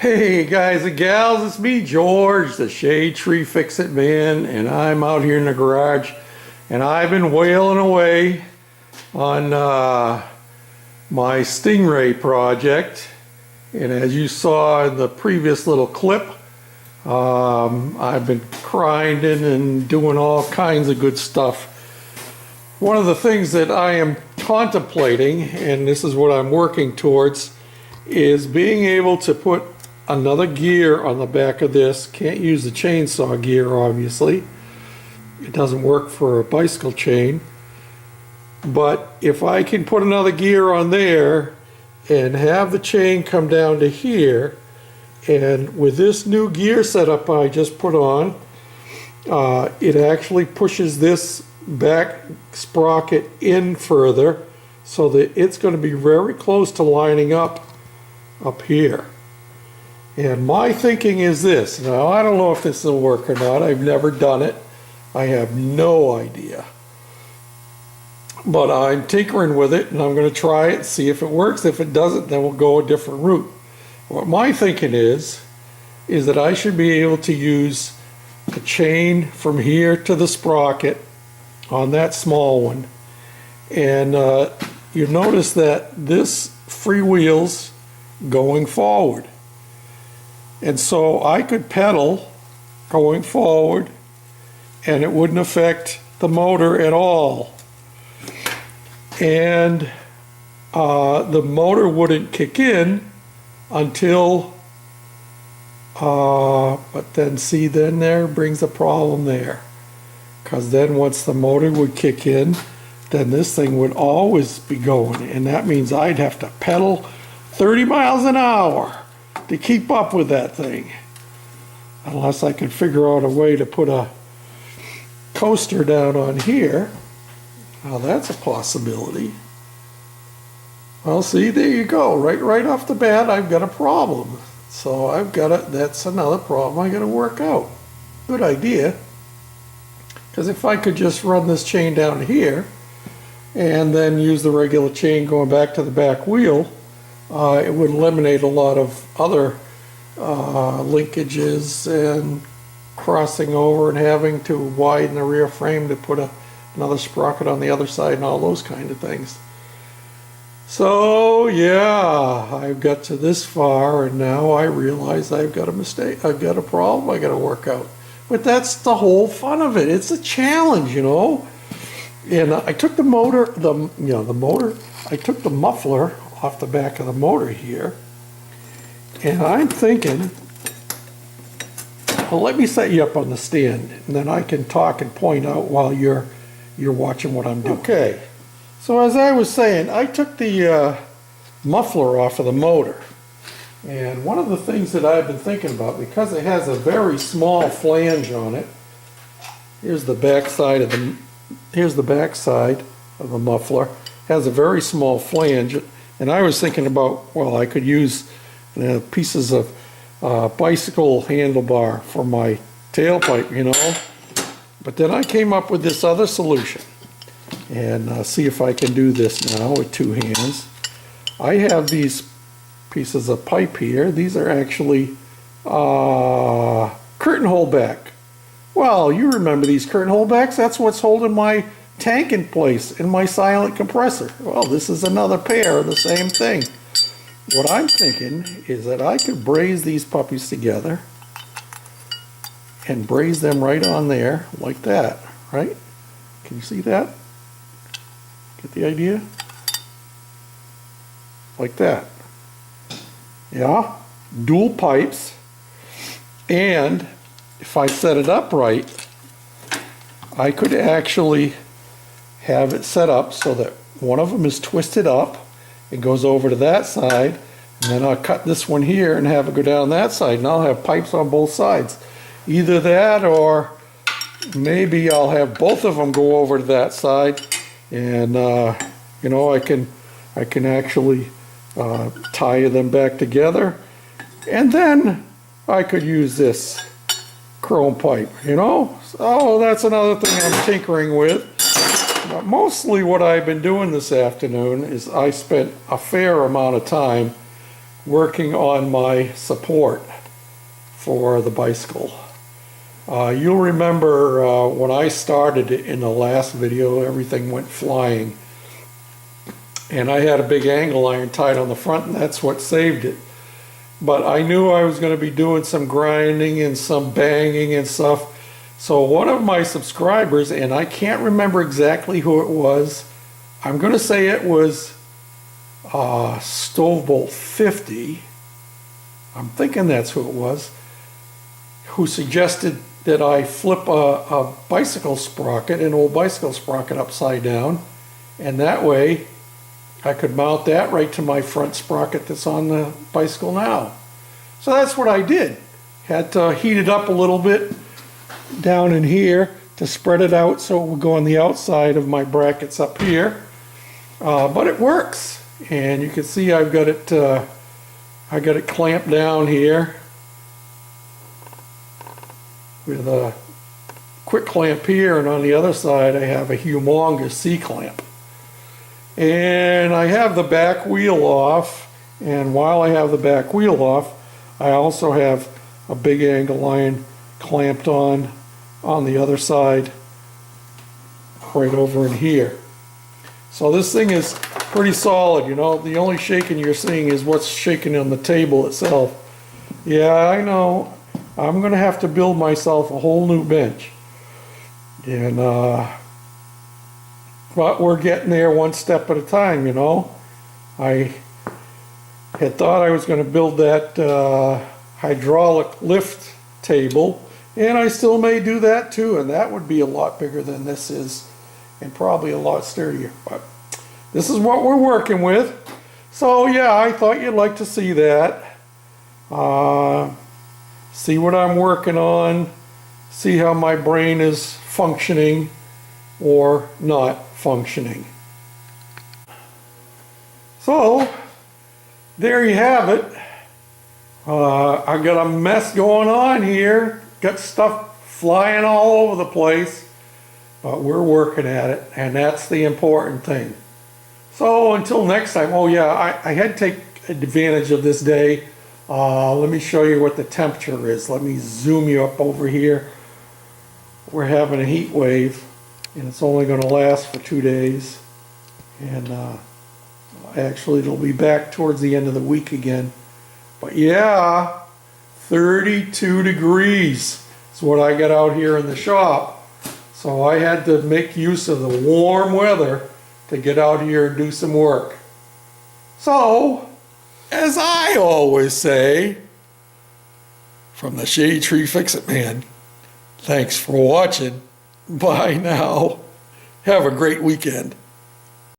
Hey guys and gals, it's me, George, the Shade Tree Fix-It Man, and I'm out here in the garage, and I've been wailing away on my StingRay project. And as you saw in the previous little clip, I've been grinding and doing all kinds of good stuff. One of the things that I am contemplating, and this is what I'm working towards, is being able to put another gear on the back of this. Can't use the chainsaw gear, obviously. It doesn't work for a bicycle chain. But if I can put another gear on there and have the chain come down to here, and with this new gear setup I just put on, it actually pushes this back sprocket in further so that it's going to be very close to lining up here. And my thinking is this. Now, I don't know if this will work or not. I've never done it. I have no idea. But I'm tinkering with it, and I'm going to try it and see if it works. If it doesn't, then we'll go a different route. What my thinking is that I should be able to use the chain from here to the sprocket on that small one. And you notice that this freewheels going forward. And so I could pedal going forward and it wouldn't affect the motor at all. And the motor wouldn't kick in until, but then see, then there brings a problem there. Because then once the motor would kick in, then this thing would always be going. And that means I'd have to pedal 30 miles an hour to keep up with that thing, unless I could figure out a way to put a coaster down on here. Now that's a possibility. Well, see, there you go. Right off the bat, I've got a problem. So I've got to, that's another problem I got to work out. Good idea. Because if I could just run this chain down here and then use the regular chain going back to the back wheel, it would eliminate a lot of other linkages and crossing over and having to widen the rear frame to put another sprocket on the other side and all those kind of things. So yeah, I've got to this far and now I realize I've got a mistake. I've got a problem I got to work out. But that's the whole fun of it. It's a challenge, you know. And I took the motor, I took the muffler off the back of the motor here, and I'm thinking, well, let me set you up on the stand and then I can talk and point out while you're watching what I'm doing. Okay, so as I was saying, I took the muffler off of the motor, and one of the things that I've been thinking about, because it has a very small flange on it, here's the back side of the muffler, has a very small flange. And I was thinking about, well, I could use pieces of bicycle handlebar for my tailpipe, you know. But then I came up with this other solution. And see if I can do this now with two hands. I have these pieces of pipe here. These are actually curtain holdback. Well, you remember these curtain holdbacks? That's what's holding my tank in place in my silent compressor. Well, this is another pair of the same thing. What I'm thinking is that I could braze these puppies together and braze them right on there like that, right? Can you see that? Get the idea? Like that. Yeah, dual pipes, and if I set it up right, I could actually have it set up so that one of them is twisted up and goes over to that side, and then I'll cut this one here and have it go down that side, and I'll have pipes on both sides. Either that, or maybe I'll have both of them go over to that side, and you know, I can actually tie them back together, and then I could use this chrome pipe, you know. So that's another thing I'm tinkering with. But mostly what I've been doing this afternoon is I spent a fair amount of time working on my support for the bicycle. You'll remember when I started it in the last video, everything went flying. And I had a big angle iron tied on the front, and that's what saved it. But I knew I was going to be doing some grinding and some banging and stuff. So one of my subscribers, and I can't remember exactly who it was, I'm going to say it was Stovebolt 50. I'm thinking that's who it was, who suggested that I flip a bicycle sprocket, an old bicycle sprocket, upside down, and that way I could mount that right to my front sprocket that's on the bicycle now. So that's what I did. Had to heat it up a little bit down in here to spread it out so it would go on the outside of my brackets up here. But it works, and you can see I've got it clamped down here with a quick clamp here, and on the other side I have a humongous C-clamp. And I have the back wheel off, and while I have the back wheel off, I also have a big angle iron clamped on the other side right over in here. So this thing is pretty solid, you know. The only shaking you're seeing is what's shaking on the table itself. Yeah, I know. I'm going to have to build myself a whole new bench. And but we're getting there one step at a time, you know. I had thought I was going to build that hydraulic lift table, and I still may do that too, and that would be a lot bigger than this is, and probably a lot sturdier. But this is what we're working with. So yeah, I thought you'd like to see that. See what I'm working on, see how my brain is functioning or not functioning. So there you have it. I got a mess going on here, got stuff flying all over the place, but we're working at it, and that's the important thing. So until next time, oh yeah, I had to take advantage of this day. Let me show you what the temperature is. Let me zoom you up over here. We're having a heat wave, and it's only going to last for 2 days, and actually it'll be back towards the end of the week again. But yeah, 32 degrees is what I got out here in the shop. So I had to make use of the warm weather to get out here and do some work. So, as I always say, from the Shade Tree Fix-It Man, thanks for watching. Bye now. Have a great weekend.